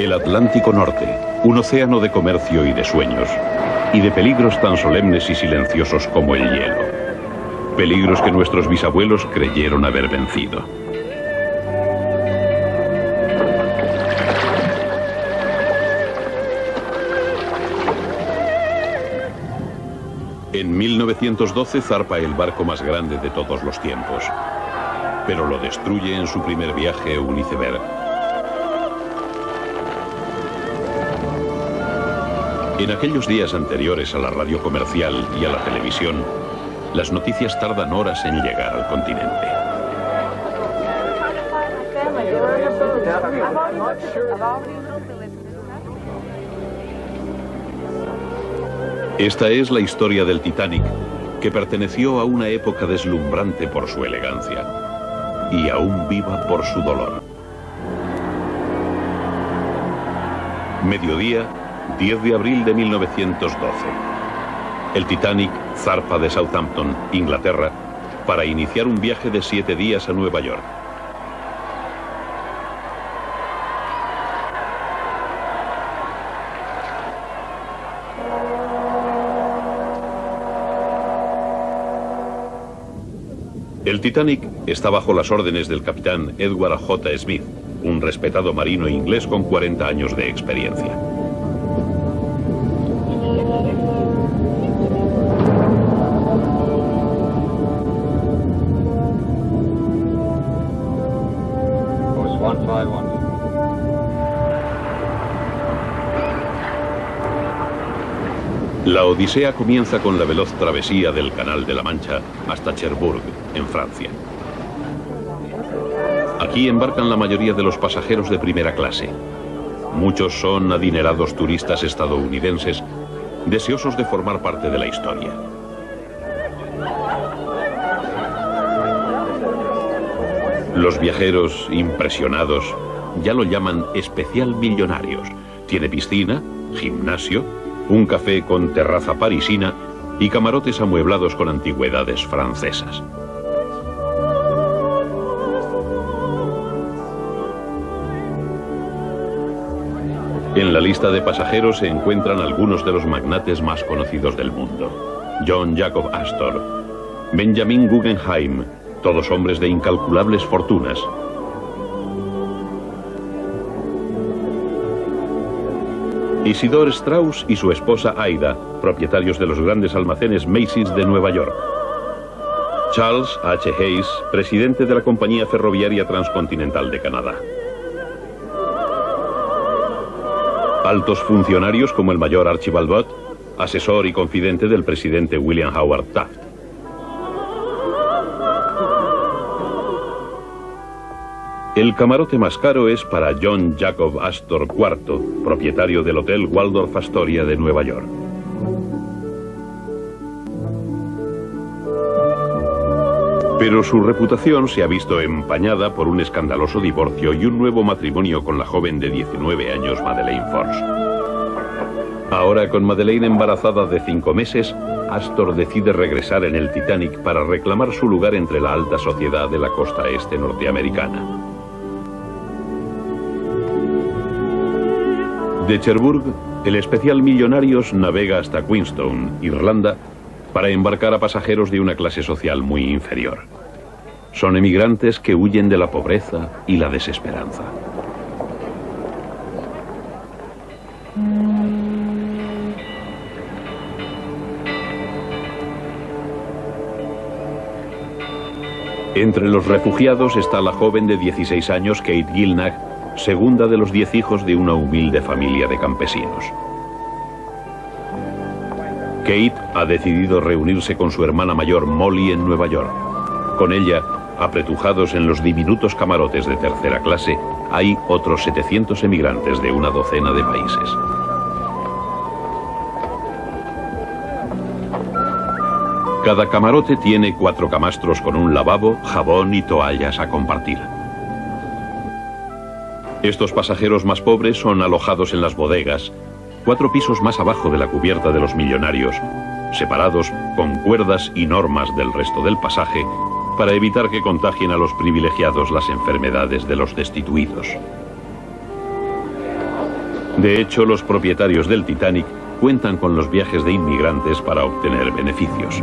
El Atlántico Norte, un océano de comercio y de sueños, y de peligros tan solemnes y silenciosos como el hielo. Peligros que nuestros bisabuelos creyeron haber vencido. En 1912 zarpa el barco más grande de todos los tiempos, pero lo destruye en su primer viaje un iceberg. En aquellos días anteriores a la radio comercial y a la televisión, las noticias tardan horas en llegar al continente. Esta es la historia del Titanic, que perteneció a una época deslumbrante por su elegancia y aún viva por su dolor. Mediodía, 10 de abril de 1912. El Titanic zarpa de Southampton, Inglaterra, para iniciar un viaje de 7 días a Nueva York. El Titanic está bajo las órdenes del capitán Edward J. Smith, un respetado marino inglés con 40 años de experiencia. La odisea comienza con la veloz travesía del Canal de la Mancha hasta Cherbourg, en Francia. Aquí embarcan la mayoría de los pasajeros de primera clase. Muchos son adinerados turistas estadounidenses deseosos de formar parte de la historia. Los viajeros, impresionados, ya lo llaman especial millonarios. Tiene piscina, gimnasio, un café con terraza parisina y camarotes amueblados con antigüedades francesas. En la lista de pasajeros se encuentran algunos de los magnates más conocidos del mundo. John Jacob Astor, Benjamin Guggenheim, todos hombres de incalculables fortunas. Isidore Strauss y su esposa Aida, propietarios de los grandes almacenes Macy's de Nueva York. Charles H. Hayes, presidente de la Compañía Ferroviaria Transcontinental de Canadá. Altos funcionarios como el mayor Archibald Bott, asesor y confidente del presidente William Howard Taft. El camarote más caro es para John Jacob Astor IV, propietario del Hotel Waldorf Astoria de Nueva York. Pero su reputación se ha visto empañada por un escandaloso divorcio y un nuevo matrimonio con la joven de 19 años Madeleine Force. Ahora, con Madeleine embarazada de 5 meses, Astor decide regresar en el Titanic para reclamar su lugar entre la alta sociedad de la costa este norteamericana. De Cherbourg, el especial Millonarios navega hasta Queenstown, Irlanda, para embarcar a pasajeros de una clase social muy inferior. Son emigrantes que huyen de la pobreza y la desesperanza. Entre los refugiados está la joven de 16 años Kate Gilnagh, segunda de los 10 hijos de una humilde familia de campesinos. Kate ha decidido reunirse con su hermana mayor Molly en Nueva York. Con ella, apretujados en los diminutos camarotes de tercera clase, hay otros 700 emigrantes de una docena de países. Cada camarote tiene 4 camastros con un lavabo, jabón y toallas a compartir. Estos pasajeros más pobres son alojados en las bodegas, 4 pisos más abajo de la cubierta de los Millonarios, separados con cuerdas y normas del resto del pasaje para evitar que contagien a los privilegiados las enfermedades de los destituidos. De hecho, los propietarios del Titanic cuentan con los viajes de inmigrantes para obtener beneficios.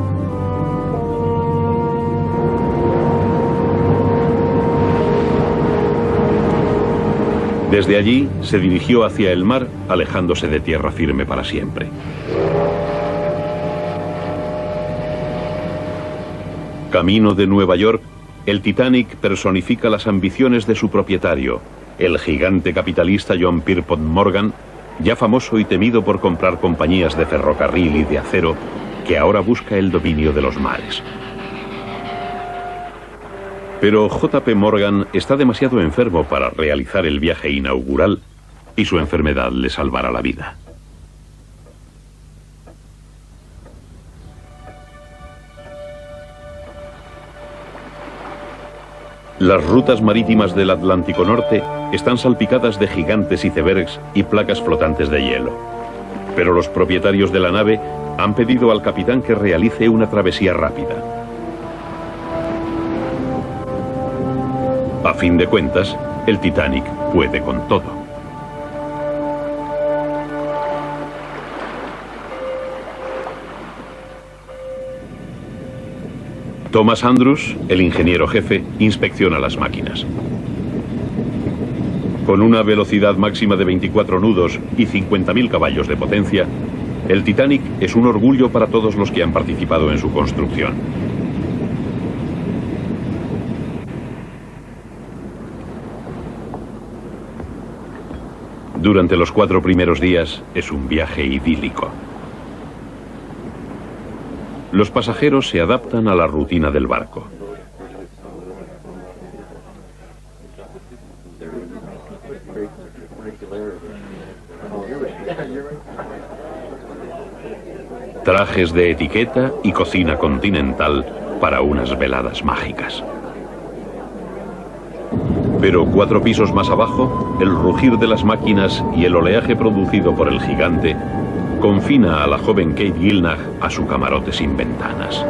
Desde allí se dirigió hacia el mar, alejándose de tierra firme para siempre. Camino de Nueva York, el Titanic personifica las ambiciones de su propietario, el gigante capitalista John Pierpont Morgan, ya famoso y temido por comprar compañías de ferrocarril y de acero, que ahora busca el dominio de los mares. Pero J.P. Morgan está demasiado enfermo para realizar el viaje inaugural y su enfermedad le salvará la vida. Las rutas marítimas del Atlántico Norte están salpicadas de gigantes icebergs y placas flotantes de hielo. Pero los propietarios de la nave han pedido al capitán que realice una travesía rápida. A fin de cuentas, el Titanic puede con todo. Thomas Andrews, el ingeniero jefe, inspecciona las máquinas. Con una velocidad máxima de 24 nudos y 50.000 caballos de potencia, el Titanic es un orgullo para todos los que han participado en su construcción. Durante los 4 primeros días es un viaje idílico. Los pasajeros se adaptan a la rutina del barco. Trajes de etiqueta y cocina continental para unas veladas mágicas. Pero 4 pisos más abajo, el rugir de las máquinas y el oleaje producido por el gigante confina a la joven Kate Gilnagh a su camarote sin ventanas.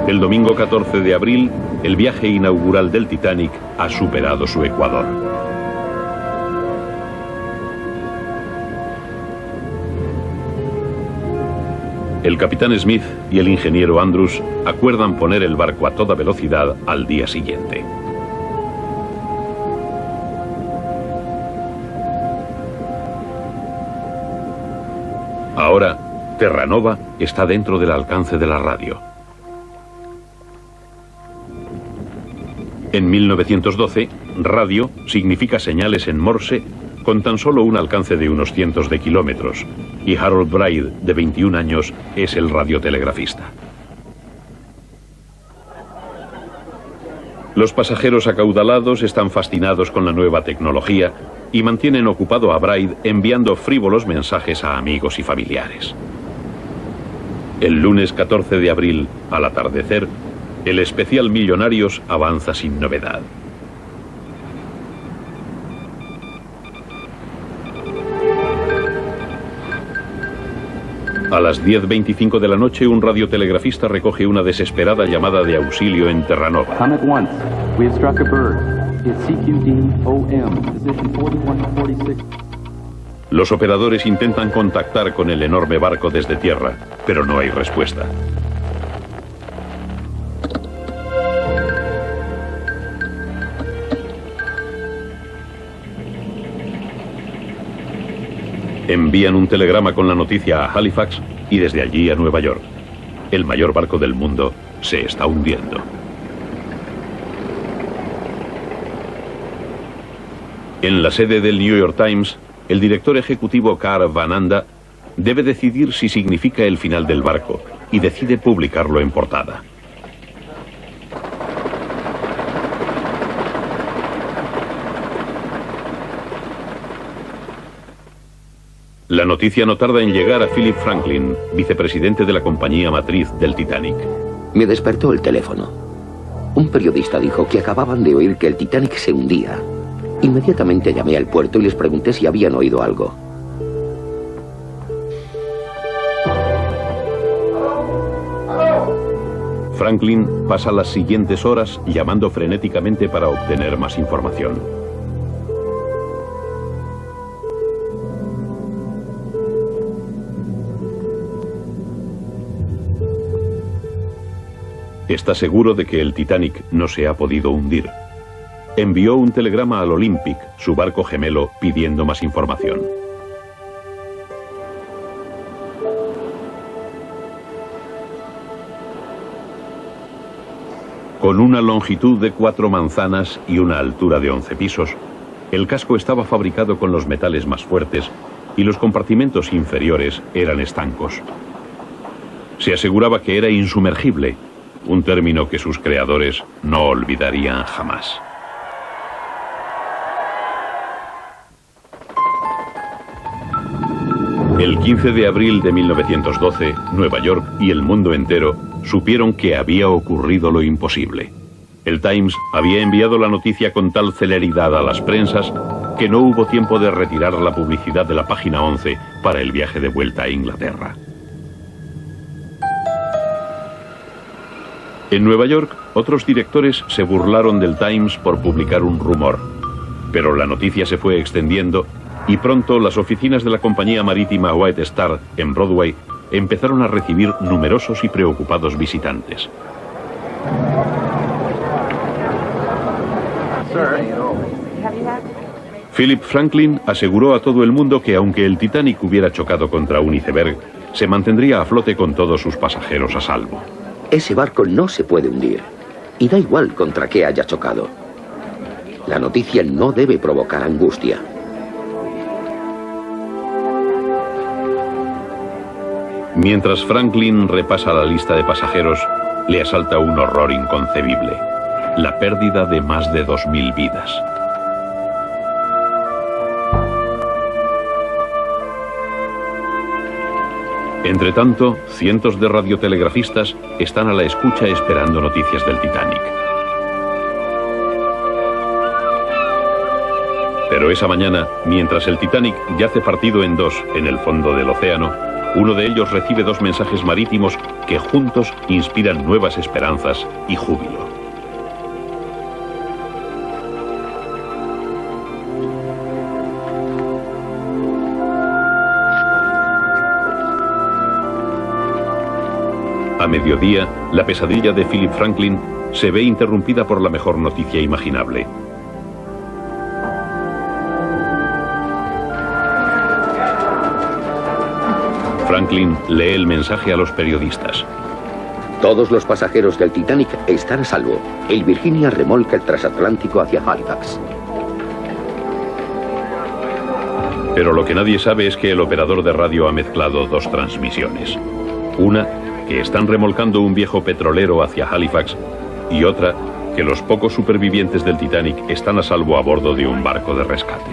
El domingo 14 de abril, el viaje inaugural del Titanic ha superado su ecuador. El capitán Smith y el ingeniero Andrews acuerdan poner el barco a toda velocidad al día siguiente. Ahora, Terranova está dentro del alcance de la radio. En 1912, radio significa señales en Morse con tan solo un alcance de unos cientos de kilómetros, y Harold Bride, de 21 años, es el radiotelegrafista. Los pasajeros acaudalados están fascinados con la nueva tecnología y mantienen ocupado a Bride enviando frívolos mensajes a amigos y familiares. El lunes 14 de abril, al atardecer, El especial Millonarios avanza sin novedad. A las 10:25 de la noche, un radiotelegrafista recoge una desesperada llamada de auxilio en Terranova. Come at once. We have struck a bird. It's CQD-OM, position 4146. Los operadores intentan contactar con el enorme barco desde tierra, pero no hay respuesta. Envían un telegrama con la noticia a Halifax y desde allí a Nueva York. El mayor barco del mundo se está hundiendo. En la sede del New York Times, el director ejecutivo Carl Van Anda debe decidir si significa el final del barco y decide publicarlo en portada. La noticia no tarda en llegar a Philip Franklin, vicepresidente de la compañía matriz del Titanic. Me despertó el teléfono. Un periodista dijo que acababan de oír que el Titanic se hundía. Inmediatamente llamé al puerto y les pregunté si habían oído algo. Franklin pasa las siguientes horas llamando frenéticamente para obtener más información. Está seguro de que el Titanic no se ha podido hundir. Envió un telegrama al Olympic, su barco gemelo, pidiendo más información. Con una longitud de 4 manzanas y una altura de 11 pisos, el casco estaba fabricado con los metales más fuertes y los compartimentos inferiores eran estancos. Se aseguraba que era insumergible, un término que sus creadores no olvidarían jamás. El 15 de abril de 1912, Nueva York y el mundo entero supieron que había ocurrido lo imposible. El Times había enviado la noticia con tal celeridad a las prensas que no hubo tiempo de retirar la publicidad de la página 11 para el viaje de vuelta a Inglaterra. En Nueva York, otros directores se burlaron del Times por publicar un rumor, pero la noticia se fue extendiendo y pronto las oficinas de la compañía marítima White Star en Broadway empezaron a recibir numerosos y preocupados visitantes. Philip Franklin aseguró a todo el mundo que aunque el Titanic hubiera chocado contra un iceberg, se mantendría a flote con todos sus pasajeros a salvo. Ese barco no se puede hundir, y da igual contra qué haya chocado. La noticia no debe provocar angustia. Mientras Franklin repasa la lista de pasajeros, le asalta un horror inconcebible: la pérdida de más de 2000 vidas. Entretanto, cientos de radiotelegrafistas están a la escucha esperando noticias del Titanic. Pero esa mañana, mientras el Titanic yace partido en dos en el fondo del océano, uno de ellos recibe 2 mensajes marítimos que juntos inspiran nuevas esperanzas y júbilo. A mediodía, la pesadilla de Philip Franklin se ve interrumpida por la mejor noticia imaginable. Franklin lee el mensaje a los periodistas. Todos los pasajeros del Titanic están a salvo. El Virginia remolca el transatlántico hacia Halifax. Pero lo que nadie sabe es que el operador de radio ha mezclado 2 transmisiones. Una, que están remolcando un viejo petrolero hacia Halifax, y otra, que los pocos supervivientes del Titanic están a salvo a bordo de un barco de rescate.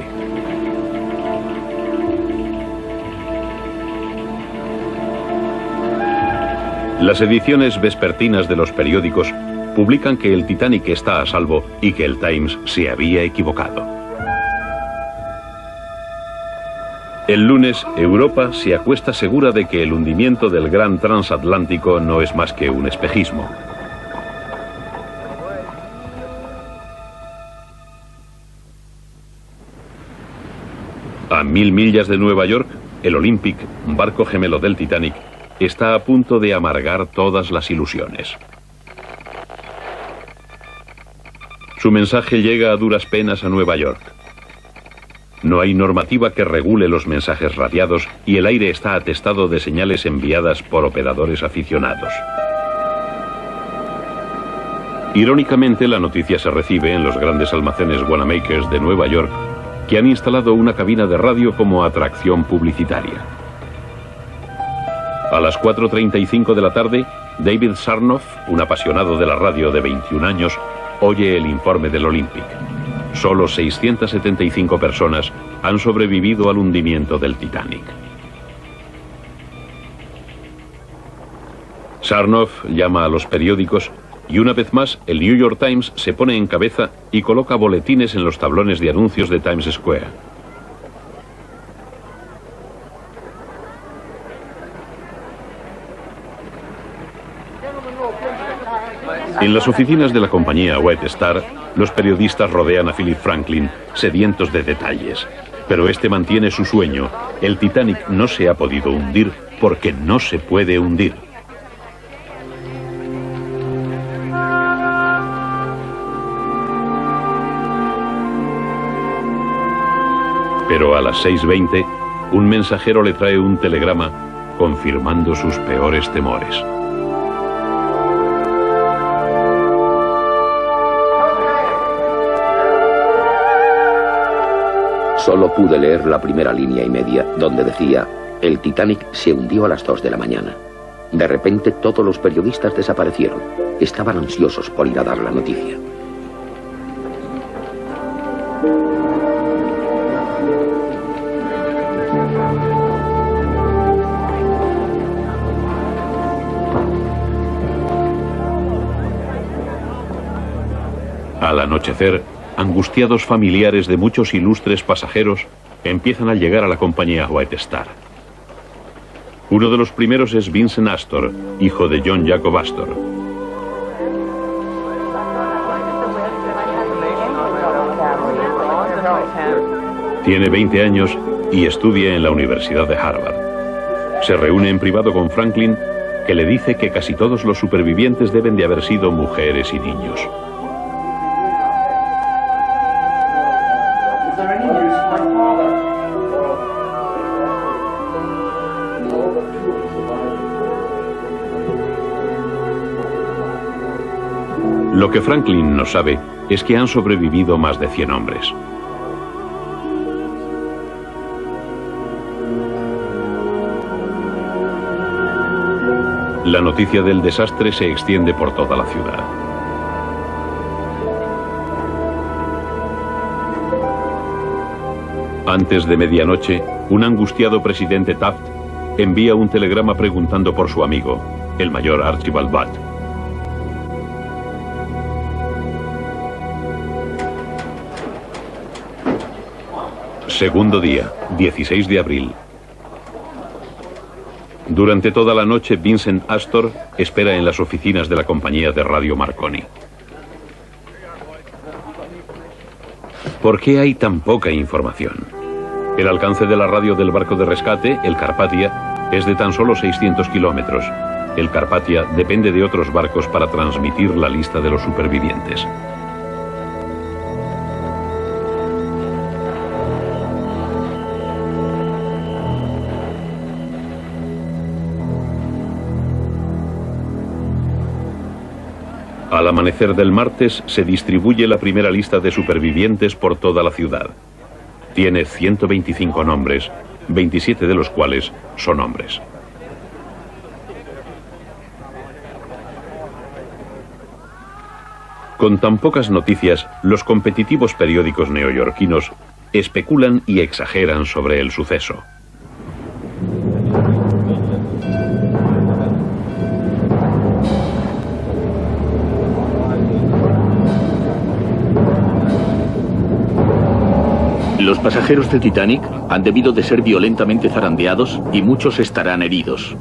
Las ediciones vespertinas de los periódicos publican que el Titanic está a salvo y que el Times se había equivocado. El lunes, Europa se acuesta segura de que el hundimiento del gran transatlántico no es más que un espejismo. A 1000 millas de Nueva York, el Olympic, barco gemelo del Titanic, está a punto de amargar todas las ilusiones. Su mensaje llega a duras penas a Nueva York. No hay normativa que regule los mensajes radiados y el aire está atestado de señales enviadas por operadores aficionados. Irónicamente, la noticia se recibe en los grandes almacenes Wanamakers de Nueva York, que han instalado una cabina de radio como atracción publicitaria. A las 4:35 de la tarde, David Sarnoff, un apasionado de la radio de 21 años, oye el informe del Olympic. Solo 675 personas han sobrevivido al hundimiento del Titanic. Sarnoff llama a los periódicos y una vez más el New York Times se pone en cabeza y coloca boletines en los tablones de anuncios de Times Square. En las oficinas de la compañía White Star, los periodistas rodean a Philip Franklin, sedientos de detalles. Pero este mantiene su sueño. El Titanic no se ha podido hundir porque no se puede hundir. Pero a las 6:20, un mensajero le trae un telegrama confirmando sus peores temores. Solo pude leer la primera línea y media, donde decía: el Titanic se hundió a las 2 de la mañana. De repente todos los periodistas desaparecieron. Estaban ansiosos por ir a dar la noticia. Al anochecer, angustiados familiares de muchos ilustres pasajeros empiezan a llegar a la compañía White Star. Uno de los primeros es Vincent Astor, hijo de John Jacob Astor. Tiene 20 años y estudia en la Universidad de Harvard. Se reúne en privado con Franklin, que le dice que casi todos los supervivientes deben de haber sido mujeres y niños. Lo que Franklin no sabe es que han sobrevivido más de 100 hombres. La noticia del desastre se extiende por toda la ciudad. Antes de medianoche, un angustiado presidente Taft envía un telegrama preguntando por su amigo, el mayor Archibald Butt. Segundo día, 16 de abril. Durante toda la noche, Vincent Astor espera en las oficinas de la compañía de radio Marconi. ¿Por qué hay tan poca información? El alcance de la radio del barco de rescate, el Carpathia, es de tan solo 600 kilómetros. El Carpathia depende de otros barcos para transmitir la lista de los supervivientes. Al amanecer del martes se distribuye la primera lista de supervivientes por toda la ciudad. Tiene 125 nombres, 27 de los cuales son hombres. Con tan pocas noticias, los competitivos periódicos neoyorquinos especulan y exageran sobre el suceso. Los pasajeros del Titanic han debido de ser violentamente zarandeados y muchos estarán heridos.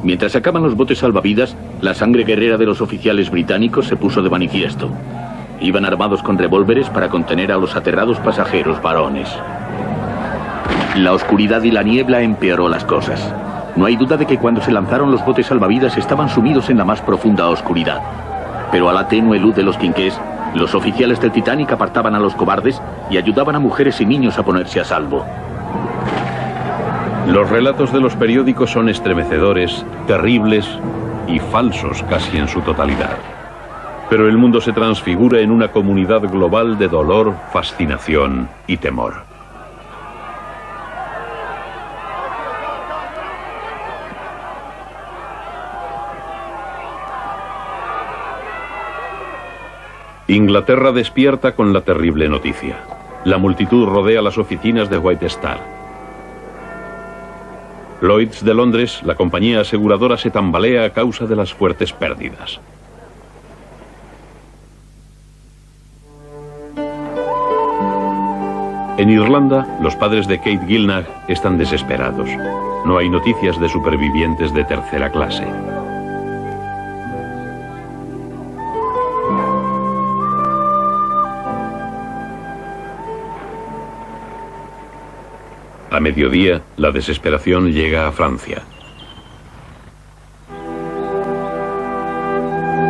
Mientras sacaban los botes salvavidas, la sangre guerrera de los oficiales británicos se puso de manifiesto. Iban armados con revólveres para contener a los aterrados pasajeros varones. La oscuridad y la niebla empeoró las cosas. No hay duda de que cuando se lanzaron los botes salvavidas estaban sumidos en la más profunda oscuridad. Pero a la tenue luz de los quinqués, los oficiales del Titanic apartaban a los cobardes y ayudaban a mujeres y niños a ponerse a salvo. Los relatos de los periódicos son estremecedores, terribles y falsos casi en su totalidad. Pero el mundo se transfigura en una comunidad global de dolor, fascinación y temor. Inglaterra despierta con la terrible noticia. La multitud rodea las oficinas de White Star. Lloyd's de Londres, la compañía aseguradora, se tambalea a causa de las fuertes pérdidas. En Irlanda, los padres de Kate Gilnagh están desesperados. No hay noticias de supervivientes de tercera clase. A mediodía, la desesperación llega a Francia.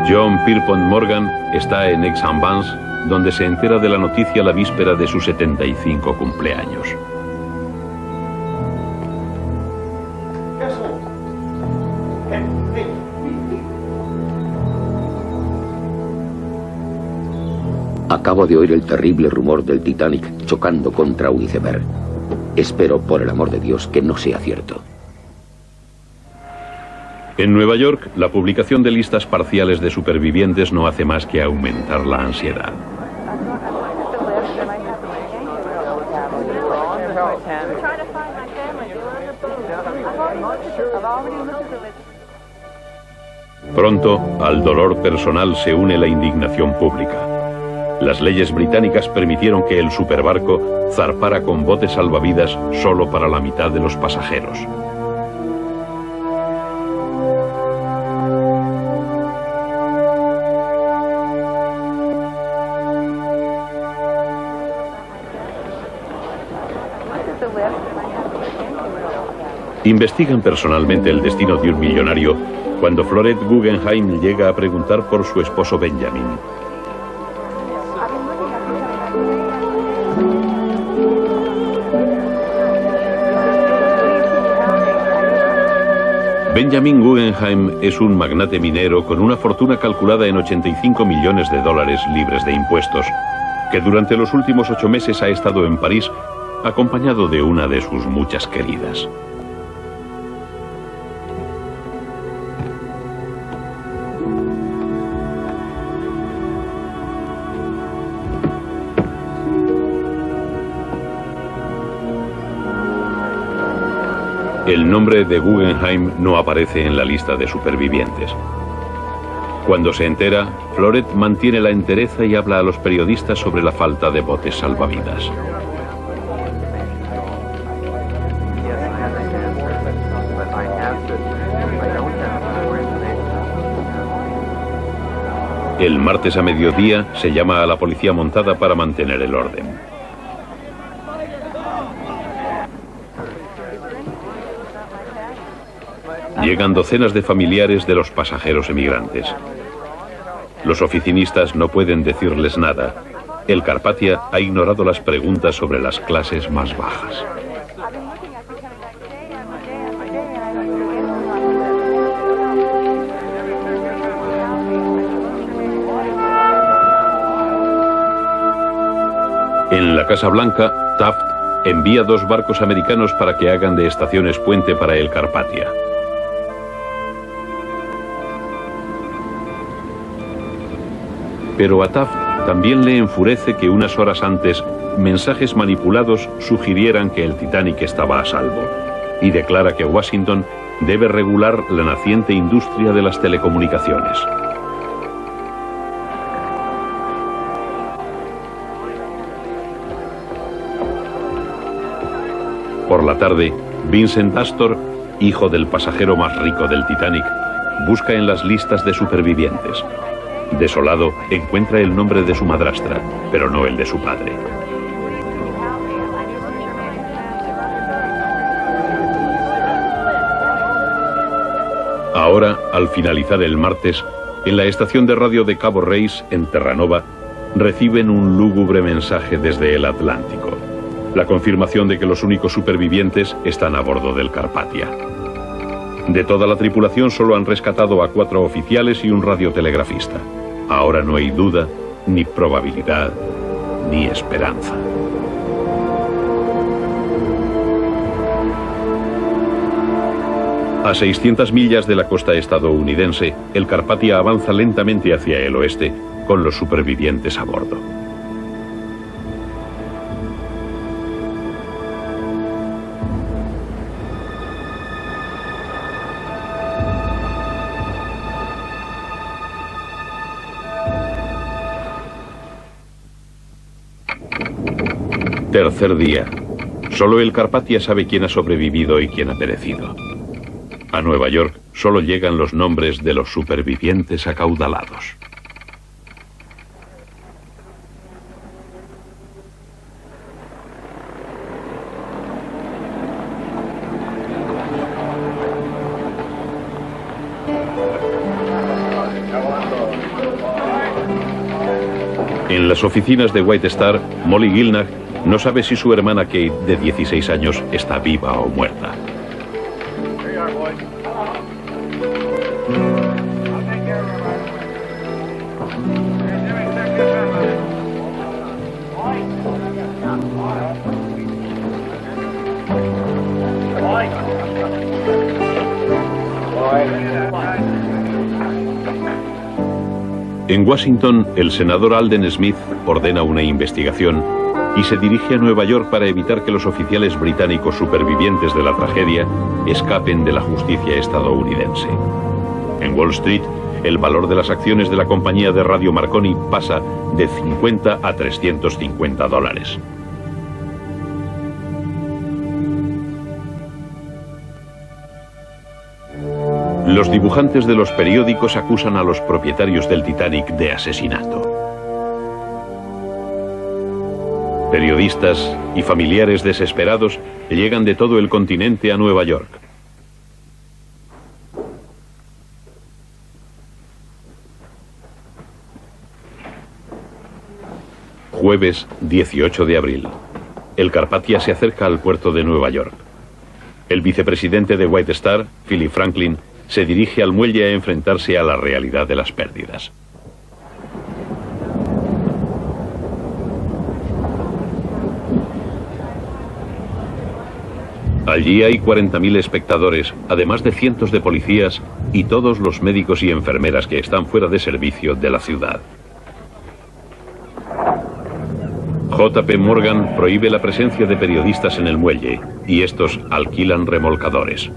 John Pierpont Morgan está en Aix-en-Provence, donde se entera de la noticia la víspera de su 75 cumpleaños. Acabo de oír el terrible rumor del Titanic chocando contra un iceberg. Espero, por el amor de Dios, que no sea cierto. En Nueva York, la publicación de listas parciales de supervivientes no hace más que aumentar la ansiedad. Pronto, al dolor personal se une la indignación pública. Las leyes británicas permitieron que el superbarco zarpara con botes salvavidas solo para la mitad de los pasajeros. Investigan personalmente el destino de un millonario cuando Florette Guggenheim llega a preguntar por su esposo Benjamin. Benjamin Guggenheim es un magnate minero con una fortuna calculada en 85 millones de dólares libres de impuestos, que durante los últimos 8 meses ha estado en París acompañado de una de sus muchas queridas. El nombre de Guggenheim no aparece en la lista de supervivientes. Cuando se entera, Florette mantiene la entereza y habla a los periodistas sobre la falta de botes salvavidas. El martes a mediodía se llama a la policía montada para mantener el orden. Llegan docenas de familiares de los pasajeros emigrantes. Los oficinistas no pueden decirles nada. El Carpathia ha ignorado las preguntas sobre las clases más bajas. En la Casa Blanca, Taft envía 2 barcos americanos para que hagan de estaciones puente para el Carpathia. Pero a Taft también le enfurece que unas horas antes mensajes manipulados sugirieran que el Titanic estaba a salvo, y declara que Washington debe regular la naciente industria de las telecomunicaciones. Por la tarde, Vincent Astor, hijo del pasajero más rico del Titanic, busca en las listas de supervivientes. Desolado, encuentra el nombre de su madrastra, pero no el de su padre. Ahora, al finalizar el martes, en la estación de radio de Cabo Reis, en Terranova, reciben un lúgubre mensaje desde el Atlántico. La confirmación de que los únicos supervivientes están a bordo del Carpathia. De toda la tripulación solo han rescatado a 4 oficiales y un radiotelegrafista. Ahora no hay duda, ni probabilidad, ni esperanza. A 600 millas de la costa estadounidense, el Carpathia avanza lentamente hacia el oeste, con los supervivientes a bordo. Tercer día. Solo el Carpathia sabe quién ha sobrevivido y quién ha perecido. A Nueva York solo llegan los nombres de los supervivientes acaudalados. En las oficinas de White Star, Molly Gilnach no sabe si su hermana Kate, de 16 años, está viva o muerta. En Washington, el senador Alden Smith ordena una investigación y se dirige a Nueva York para evitar que los oficiales británicos supervivientes de la tragedia escapen de la justicia estadounidense. En Wall Street, el valor de las acciones de la compañía de radio Marconi pasa de 50 a 350 dólares. Los dibujantes de los periódicos acusan a los propietarios del Titanic de asesinato. Periodistas y familiares desesperados llegan de todo el continente a Nueva York. Jueves 18 de abril. El Carpathia se acerca al puerto de Nueva York. El vicepresidente de White Star, Philip Franklin, se dirige al muelle a enfrentarse a la realidad de las pérdidas. Allí hay 40.000 espectadores, además de cientos de policías y todos los médicos y enfermeras que están fuera de servicio de la ciudad. J.P. Morgan prohíbe la presencia de periodistas en el muelle y estos alquilan remolcadores.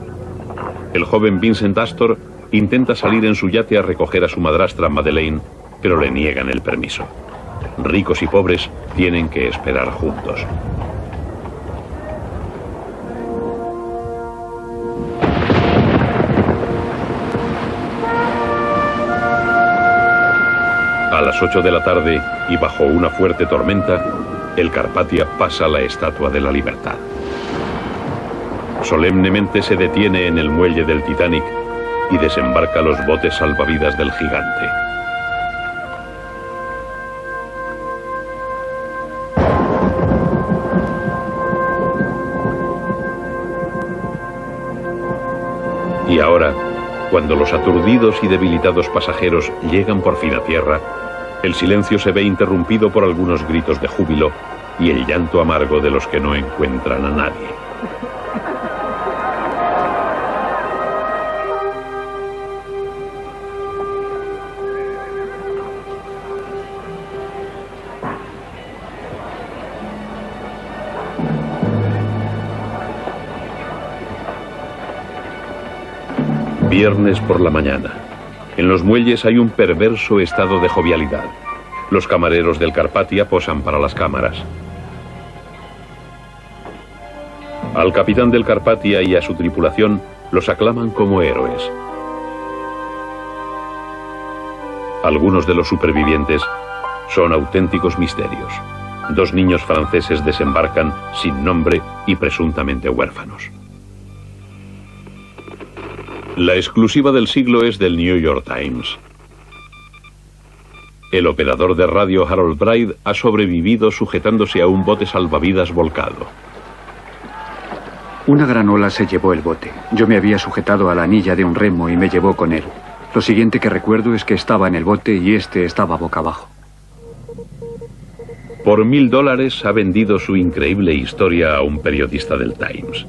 El joven Vincent Astor intenta salir en su yate a recoger a su madrastra Madeleine, pero le niegan el permiso. Ricos y pobres tienen que esperar juntos. A las 8 de la tarde, y bajo una fuerte tormenta, el Carpathia pasa la Estatua de la Libertad. Solemnemente se detiene en el muelle del Titanic y desembarca los botes salvavidas del gigante. Y ahora, cuando los aturdidos y debilitados pasajeros llegan por fin a tierra, el silencio se ve interrumpido por algunos gritos de júbilo y el llanto amargo de los que no encuentran a nadie. Viernes por la mañana. En los muelles hay un perverso estado de jovialidad. Los camareros del Carpathia posan para las cámaras. Al capitán del Carpathia y a su tripulación los aclaman como héroes. Algunos de los supervivientes son auténticos misterios. 2 niños franceses desembarcan sin nombre y presuntamente huérfanos. La exclusiva del siglo es del New York Times. El operador de radio Harold Braid ha sobrevivido sujetándose a un bote salvavidas volcado. Una gran ola se llevó el bote. Yo me había sujetado a la anilla de un remo y me llevó con él. Lo siguiente que recuerdo es que estaba en el bote y este estaba boca abajo. Por $1000 ha vendido su increíble historia a un periodista del Times.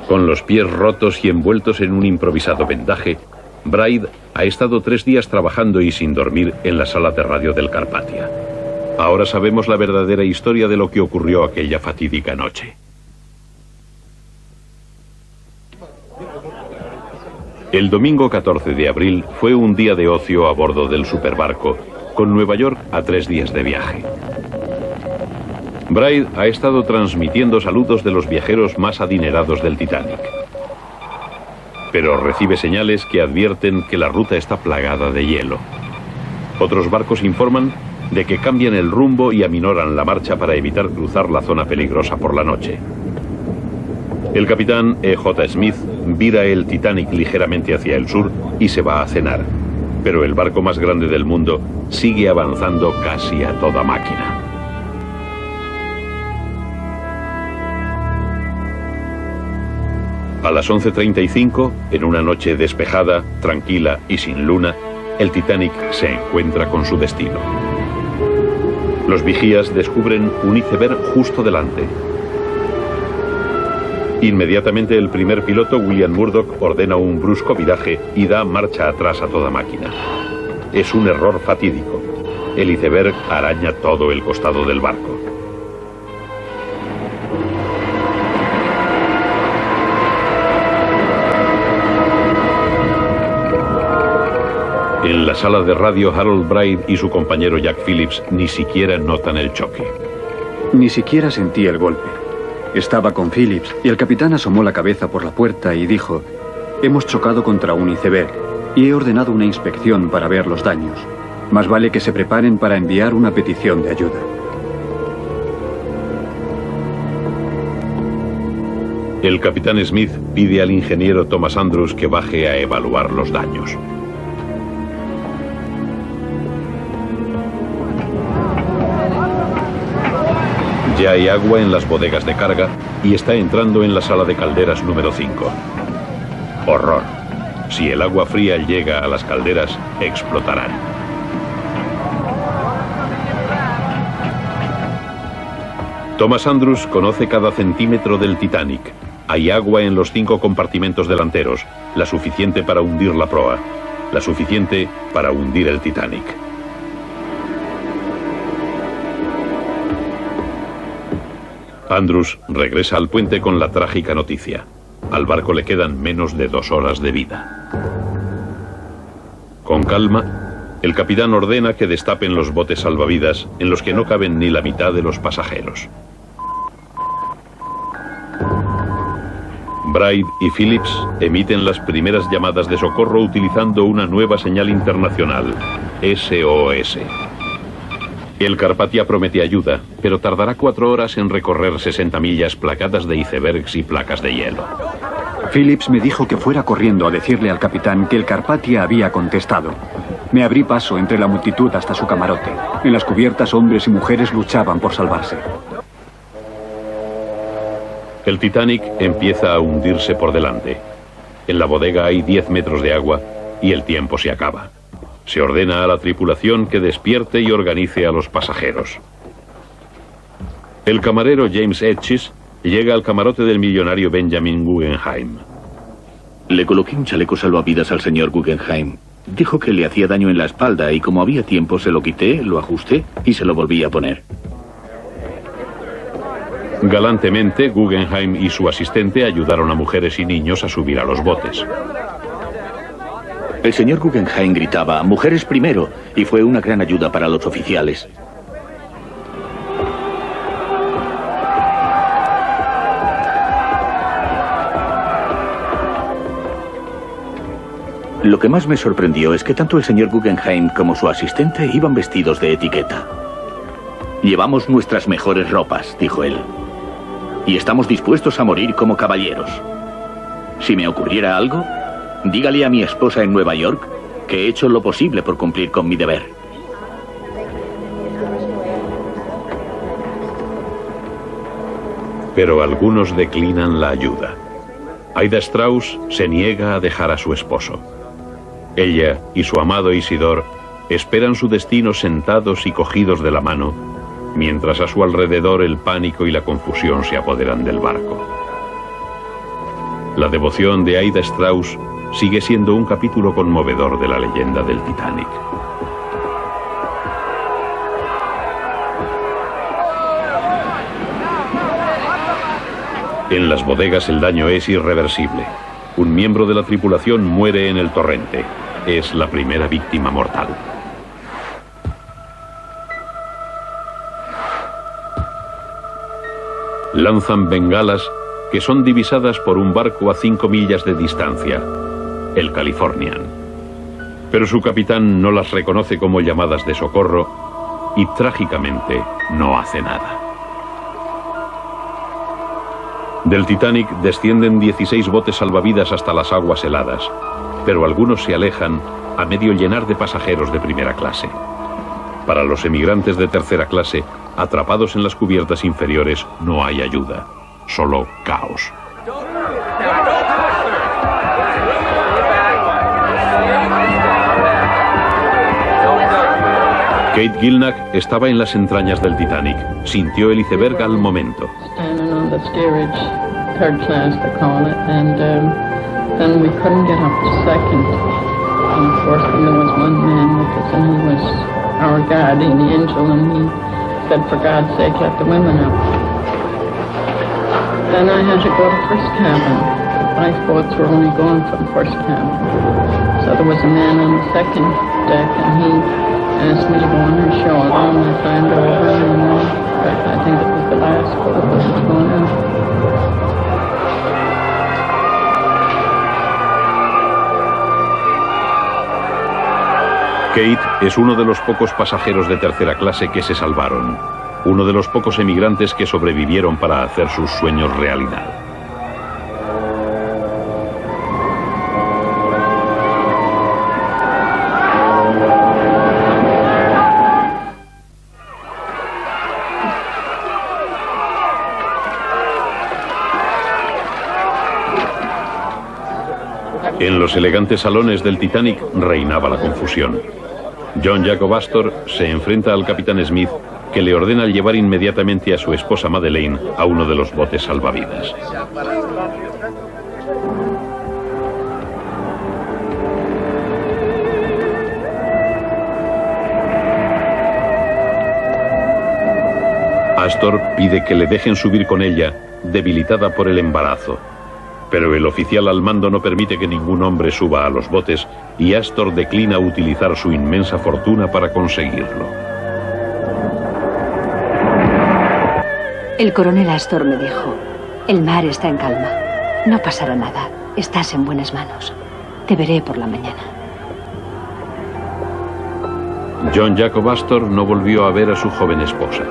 Con los pies rotos y envueltos en un improvisado vendaje, Braid ha estado 3 días trabajando y sin dormir en la sala de radio del Carpathia. Ahora sabemos la verdadera historia de lo que ocurrió aquella fatídica noche. El domingo 14 de abril fue un día de ocio a bordo del superbarco, con Nueva York a 3 días de viaje. Braid ha estado transmitiendo saludos de los viajeros más adinerados del Titanic. Pero recibe señales que advierten que la ruta está plagada de hielo. Otros barcos informan de que cambian el rumbo y aminoran la marcha para evitar cruzar la zona peligrosa por la noche. El capitán E.J. Smith vira el Titanic ligeramente hacia el sur y se va a cenar. Pero el barco más grande del mundo sigue avanzando casi a toda máquina. A las 11:35, en una noche despejada, tranquila y sin luna, el Titanic se encuentra con su destino. Los vigías descubren un iceberg justo delante. Inmediatamente el primer piloto, William Murdoch, ordena un brusco viraje y da marcha atrás a toda máquina. Es un error fatídico. El iceberg araña todo el costado del barco. En la sala de radio, Harold Braid y su compañero Jack Phillips ni siquiera notan el choque. Ni siquiera sentí el golpe. Estaba con Phillips y el capitán asomó la cabeza por la puerta y dijo: hemos chocado contra un iceberg y he ordenado una inspección para ver los daños. Más vale que se preparen para enviar una petición de ayuda. El capitán Smith pide al ingeniero Thomas Andrews que baje a evaluar los daños. Ya hay agua en las bodegas de carga y está entrando en la sala de calderas número 5. Horror. Si el agua fría llega a las calderas, explotarán. Thomas Andrews conoce cada centímetro del Titanic. Hay agua en los 5 compartimentos delanteros, la suficiente para hundir la proa, la suficiente para hundir el Titanic. Andrews regresa al puente con la trágica noticia. Al barco le quedan menos de 2 horas de vida. Con calma, el capitán ordena que destapen los botes salvavidas en los que no caben ni la mitad de los pasajeros. Braid y Phillips emiten las primeras llamadas de socorro utilizando una nueva señal internacional, SOS. El Carpathia promete ayuda, pero tardará 4 horas en recorrer 60 millas plagadas de icebergs y placas de hielo. Phillips me dijo que fuera corriendo a decirle al capitán que el Carpathia había contestado. Me abrí paso entre la multitud hasta su camarote. En las cubiertas hombres y mujeres luchaban por salvarse. El Titanic empieza a hundirse por delante. En la bodega hay 10 metros de agua y el tiempo se acaba. Se ordena a la tripulación que despierte y organice a los pasajeros. El camarero James Etches llega al camarote del millonario Benjamin Guggenheim. Le coloqué un chaleco salvavidas al señor Guggenheim. Dijo que le hacía daño en la espalda y como había tiempo se lo quité, lo ajusté y se lo volví a poner. Galantemente, Guggenheim y su asistente ayudaron a mujeres y niños a subir a los botes. El señor Guggenheim gritaba: «Mujeres primero», y fue una gran ayuda para los oficiales. Lo que más me sorprendió es que tanto el señor Guggenheim como su asistente iban vestidos de etiqueta. Llevamos nuestras mejores ropas, dijo él. Y estamos dispuestos a morir como caballeros. Si me ocurriera algo, dígale a mi esposa en Nueva York que he hecho lo posible por cumplir con mi deber. Pero algunos declinan la ayuda. Aida Strauss se niega a dejar a su esposo. Ella y su amado Isidor esperan su destino sentados y cogidos de la mano, mientras a su alrededor el pánico y la confusión se apoderan del barco. La devoción de Aida Strauss sigue siendo un capítulo conmovedor de la leyenda del Titanic. En las bodegas el daño es irreversible. Un miembro de la tripulación muere en el torrente. Es la primera víctima mortal. Lanzan bengalas que son divisadas por un barco a 5 millas de distancia, el Californian. Pero su capitán no las reconoce como llamadas de socorro y trágicamente no hace nada. Del Titanic descienden 16 botes salvavidas hasta las aguas heladas, pero algunos se alejan a medio llenar de pasajeros de primera clase. Para los emigrantes de tercera clase, atrapados en las cubiertas inferiores, no hay ayuda, solo caos. Kate Gilnach estaba en las entrañas del Titanic. Sintió el iceberg al momento. Standing on the steerage, third class they call it, and then we couldn't get up to second. And of course, then there was one man with us, and he was our guardian angel, and he said, "For God's sake, let the women up." Then I had to go to first cabin. The lifeboats were only going from first cabin, so there was a man on the second deck, and he asked me to go on her shoulder, and I climbed over, and I think it was the last boat that was going out. Kate es uno de los pocos pasajeros de tercera clase que se salvaron, uno de los pocos emigrantes que sobrevivieron para hacer sus sueños realidad. En los elegantes salones del Titanic reinaba la confusión. John Jacob Astor se enfrenta al capitán Smith, que le ordena llevar inmediatamente a su esposa Madeleine a uno de los botes salvavidas. Astor pide que le dejen subir con ella, debilitada por el embarazo. Pero el oficial al mando no permite que ningún hombre suba a los botes y Astor declina utilizar su inmensa fortuna para conseguirlo. El coronel Astor me dijo, el mar está en calma, no pasará nada, estás en buenas manos, te veré por la mañana. John Jacob Astor no volvió a ver a su joven esposa.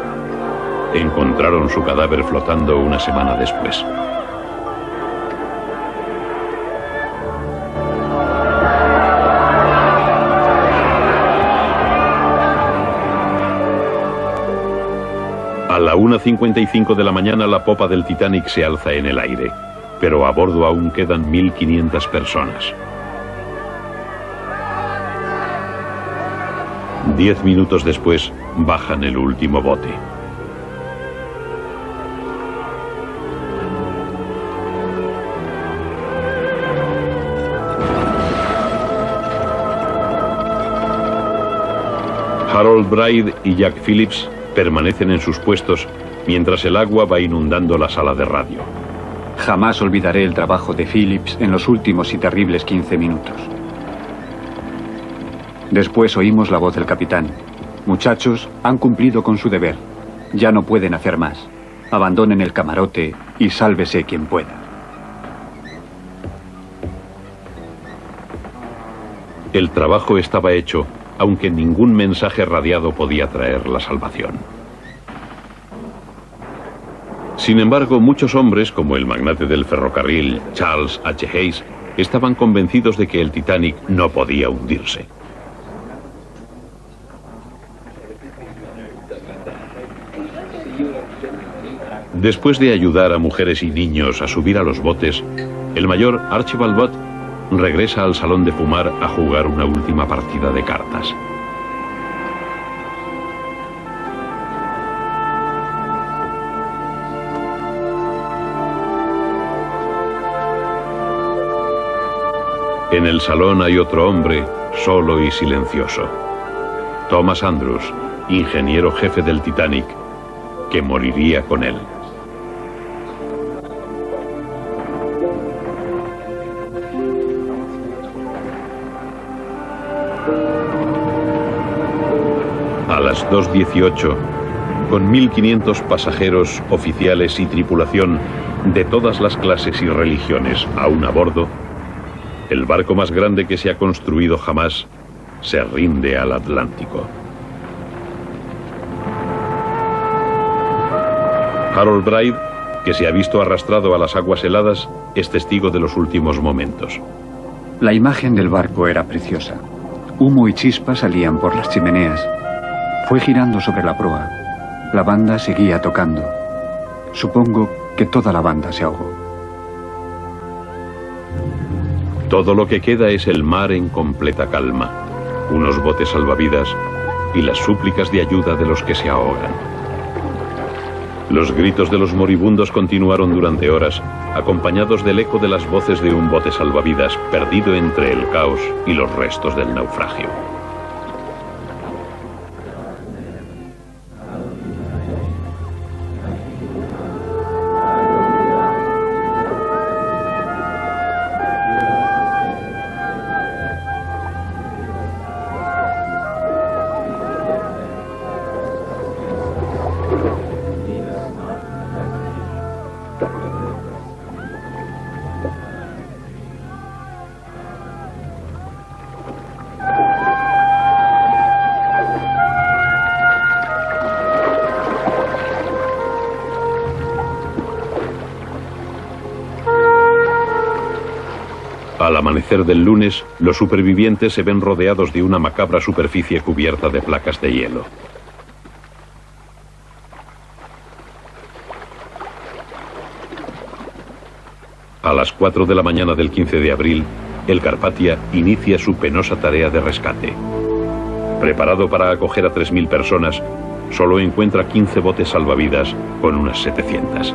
Encontraron su cadáver flotando una semana después. A la 1:55 de la mañana la popa del Titanic se alza en el aire, pero a bordo aún quedan 1.500 personas. 10 minutos después bajan el último bote. Harold Bride y Jack Phillips permanecen en sus puestos mientras el agua va inundando la sala de radio. Jamás olvidaré el trabajo de Phillips en los últimos y terribles 15 minutos. Después oímos la voz del capitán. Muchachos, han cumplido con su deber. Ya no pueden hacer más. Abandonen el camarote y sálvese quien pueda. El trabajo estaba hecho, aunque ningún mensaje radiado podía traer la salvación. Sin embargo, muchos hombres, como el magnate del ferrocarril Charles H. Hayes, estaban convencidos de que el Titanic no podía hundirse. Después de ayudar a mujeres y niños a subir a los botes, el mayor Archibald Butt regresa al salón de fumar a jugar una última partida de cartas. En el salón hay otro hombre, solo y silencioso. Thomas Andrews, ingeniero jefe del Titanic, que moriría con él. A las 2:18, con 1.500 pasajeros, oficiales y tripulación de todas las clases y religiones aún a bordo, el barco más grande que se ha construido jamás se rinde al Atlántico. Harold Bride, que se ha visto arrastrado a las aguas heladas, es testigo de los últimos momentos. La imagen del barco era preciosa. Humo y chispas salían por las chimeneas. Fue girando sobre la proa. La banda seguía tocando. Supongo que toda la banda se ahogó. Todo lo que queda es el mar en completa calma, unos botes salvavidas y las súplicas de ayuda de los que se ahogan. Los gritos de los moribundos continuaron durante horas, acompañados del eco de las voces de un bote salvavidas perdido entre el caos y los restos del naufragio. Al amanecer del lunes, los supervivientes se ven rodeados de una macabra superficie cubierta de placas de hielo. A las 4 de la mañana del 15 de abril, el Carpathia inicia su penosa tarea de rescate. Preparado para acoger a 3.000 personas, solo encuentra 15 botes salvavidas con unas 700.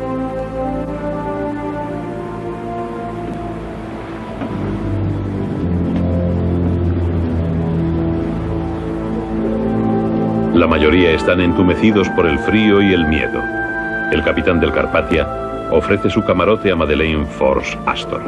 La mayoría están entumecidos por el frío y el miedo. El capitán del Carpathia ofrece su camarote a Madeleine Force Astor.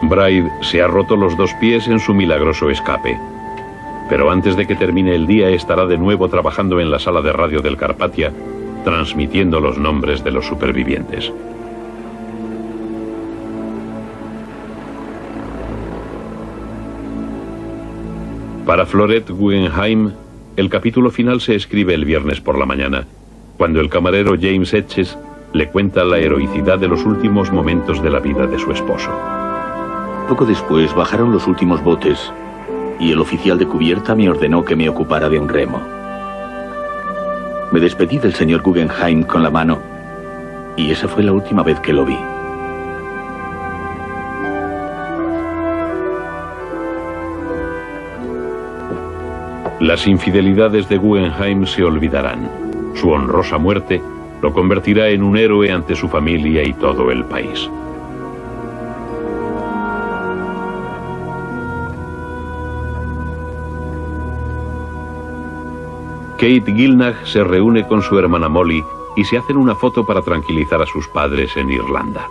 Bride se ha roto los 2 pies en su milagroso escape. Pero antes de que termine el día estará de nuevo trabajando en la sala de radio del Carpathia, transmitiendo los nombres de los supervivientes. Para Florette Guggenheim, el capítulo final se escribe el viernes por la mañana, cuando el camarero James Etches le cuenta la heroicidad de los últimos momentos de la vida de su esposo. Poco después bajaron los últimos botes y el oficial de cubierta me ordenó que me ocupara de un remo. Me despedí del señor Guggenheim con la mano y esa fue la última vez que lo vi. Las infidelidades de Guggenheim se olvidarán. Su honrosa muerte Lo convertirá en un héroe ante su familia y todo el país. Kate Gilnach se reúne con su hermana Molly y se hacen una foto para tranquilizar a sus padres en Irlanda.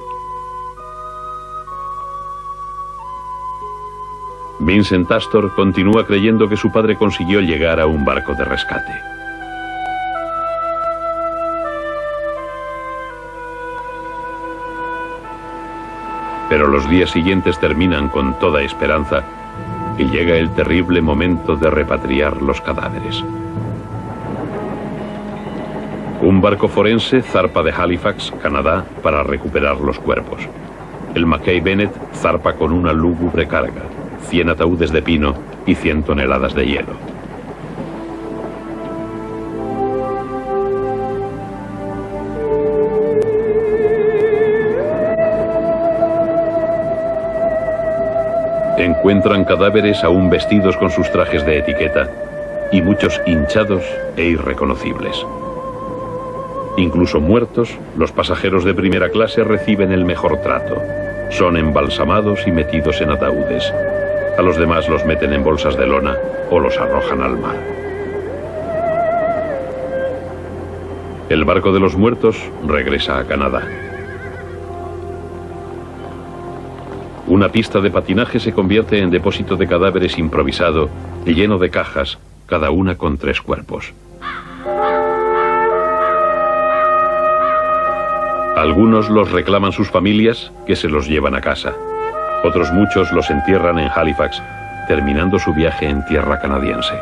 Vincent Astor continúa creyendo que su padre consiguió llegar a un barco de rescate. Pero los días siguientes terminan con toda esperanza y llega el terrible momento de repatriar los cadáveres. Un barco forense zarpa de Halifax, Canadá, para recuperar los cuerpos. El Mackay Bennett zarpa con una lúgubre carga, 100 ataúdes de pino y 100 toneladas de hielo. Encuentran cadáveres aún vestidos con sus trajes de etiqueta y muchos hinchados e irreconocibles. Incluso muertos, los pasajeros de primera clase reciben el mejor trato. Son embalsamados y metidos en ataúdes. A los demás los meten en bolsas de lona o los arrojan al mar. El barco de los muertos regresa a Canadá. Una pista de patinaje se convierte en depósito de cadáveres improvisado, lleno de cajas, cada una con 3 cuerpos. Algunos los reclaman sus familias, que se los llevan a casa. Otros muchos los entierran en Halifax, terminando su viaje en tierra canadiense.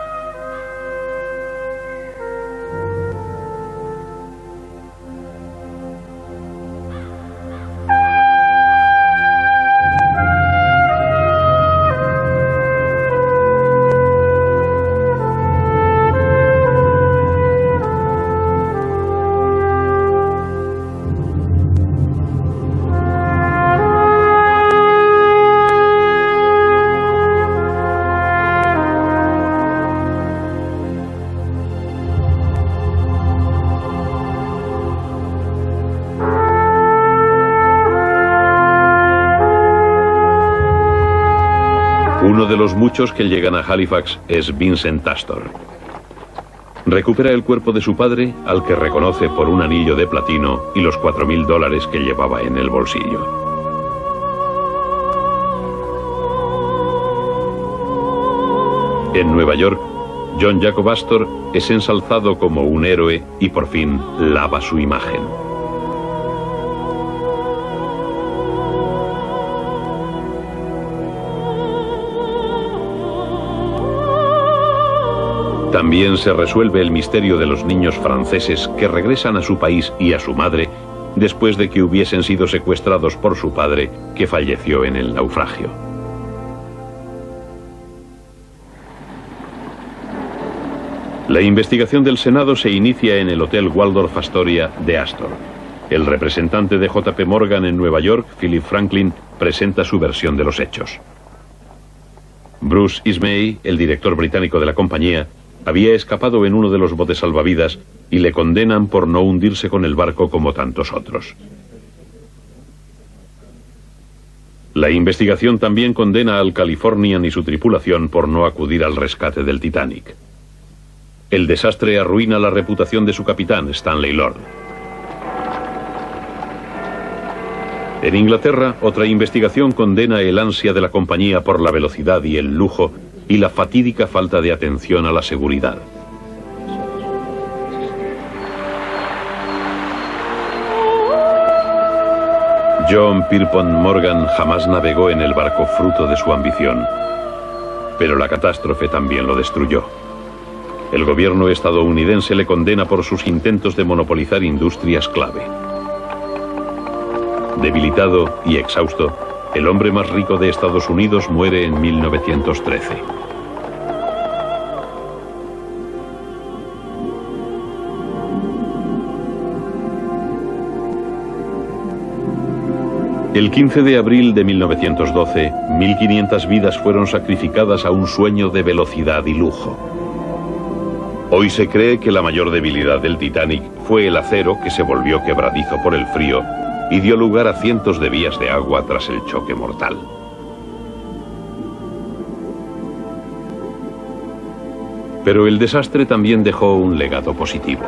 Uno de los muchos que llegan a Halifax es Vincent Astor. Recupera el cuerpo de su padre, al que reconoce por un anillo de platino y los $4,000 que llevaba en el bolsillo. En Nueva York, John Jacob Astor es ensalzado como un héroe y por fin lava su imagen. También se resuelve el misterio de los niños franceses que regresan a su país y a su madre después de que hubiesen sido secuestrados por su padre, que falleció en el naufragio. La investigación del Senado se inicia en el Hotel Waldorf Astoria de Astor. El representante de J.P. Morgan en Nueva York, Philip Franklin, presenta su versión de los hechos. Bruce Ismay, el director británico de la compañía, había escapado en uno de los botes salvavidas y le condenan por no hundirse con el barco como tantos otros. La investigación también condena al Californian y su tripulación por no acudir al rescate del Titanic. El desastre arruina la reputación de su capitán, Stanley Lord. En Inglaterra, otra investigación condena el ansia de la compañía por la velocidad y el lujo y la fatídica falta de atención a la seguridad. John Pierpont Morgan jamás navegó en el barco fruto de su ambición, pero la catástrofe también lo destruyó. El gobierno estadounidense le condena por sus intentos de monopolizar industrias clave. Debilitado y exhausto, el hombre más rico de Estados Unidos muere en 1913. El 15 de abril de 1912, 1.500 vidas fueron sacrificadas a un sueño de velocidad y lujo. Hoy se cree que la mayor debilidad del Titanic fue el acero que se volvió quebradizo por el frío y dio lugar a cientos de vías de agua tras el choque mortal. Pero el desastre también dejó un legado positivo.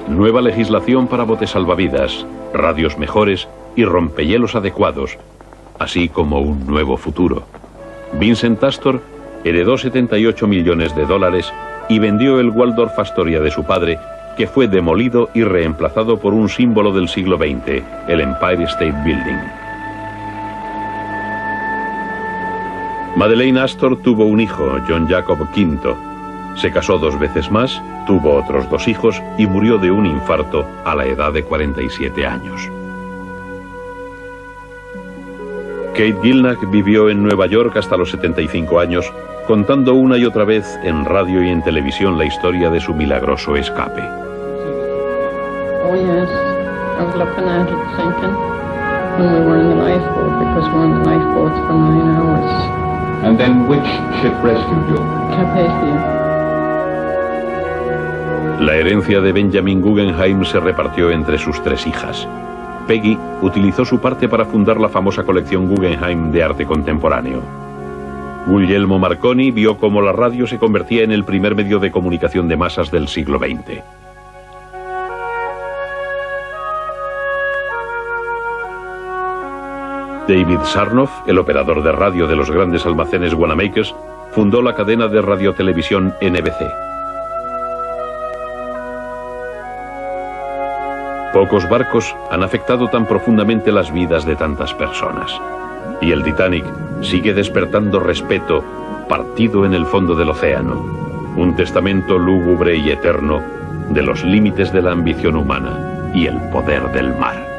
Nueva legislación para botes salvavidas, radios mejores y rompehielos adecuados, así como un nuevo futuro. Vincent Astor heredó $78 millones y vendió el Waldorf Astoria de su padre, que fue demolido y reemplazado por un símbolo del siglo XX, el Empire State Building. Madeleine Astor tuvo un hijo, John Jacob V. Se casó 2 veces más, tuvo otros 2 hijos y murió de un infarto a la edad de 47 años. Kate Gilnach vivió en Nueva York hasta los 75 años, contando una y otra vez en radio y en televisión la historia de su milagroso escape. Oh yes, I was looking at it sinking when we were in the lifeboat, because we were in the lifeboats for 9 hours. And then which ship rescued you? Carpathia. La herencia de Benjamin Guggenheim se repartió entre sus 3 hijas. Peggy utilizó su parte para fundar la famosa colección Guggenheim de arte contemporáneo. Guglielmo Marconi vio cómo la radio se convertía en el primer medio de comunicación de masas del siglo XX. David Sarnoff, el operador de radio de los grandes almacenes Wanamaker's, fundó la cadena de radiotelevisión NBC. Pocos barcos han afectado tan profundamente las vidas de tantas personas. Y el Titanic sigue despertando respeto, partido en el fondo del océano. Un testamento lúgubre y eterno de los límites de la ambición humana y el poder del mar.